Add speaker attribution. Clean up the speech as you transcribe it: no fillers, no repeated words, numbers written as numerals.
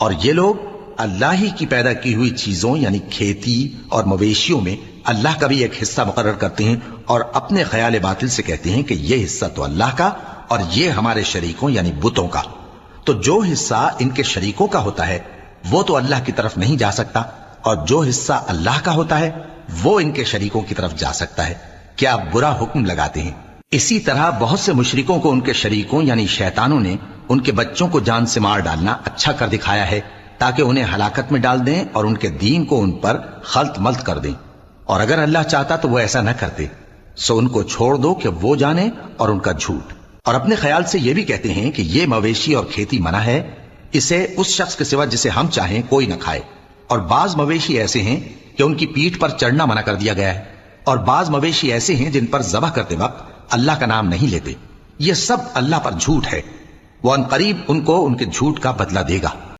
Speaker 1: और ये लोग अल्लाह ही की पैदा की हुई चीजों यानी खेती और मवेशियों में अल्लाह का भी एक हिस्सा मुकर्रर करते हैं और अपने ख्याल बातिल से कहते हैं कि ये हिस्सा तो अल्लाह का और ये हमारे शरीकों यानी बुतों का। तो जो हिस्सा इनके शरीकों का होता है वो तो अल्लाह की तरफ नहीं जा सकता, और जो हिस्सा अल्लाह का होता है वो इनके शरीकों की तरफ जा सकता है। क्या बुरा हुक्म लगाते हैं। इसी तरह बहुत से मुशरिकों को उनके शरीकों यानी शैतानों ने उनके बच्चों को जान से मार डालना अच्छा कर दिखाया है, ताकि उन्हें हलाकत में डाल दें और उनके दीन को उन पर खल्त मल्त कर दें। और अगर अल्लाह चाहता तो वो ऐसा न करते। सो उनको छोड़ दो कि वो जाने और उनका झूठ। और अपने ख्याल से ये भी कहते हैं कि ये मवेशी और खेती मना है, इसे उस शख्स के सिवा जिसे हम चाहें कोई न खाए। और बाज मवेशी ऐसे हैं कि उनकी पीठ पर चढ़ना मना कर दिया गया है, और बाज मवेशी ऐसे हैं जिन पर ज़बह करते वक्त अल्लाह का नाम नहीं लेते। ये सब अल्लाह पर झूठ है। वो अनकरीब उनको उनके झूठ का बदला देगा।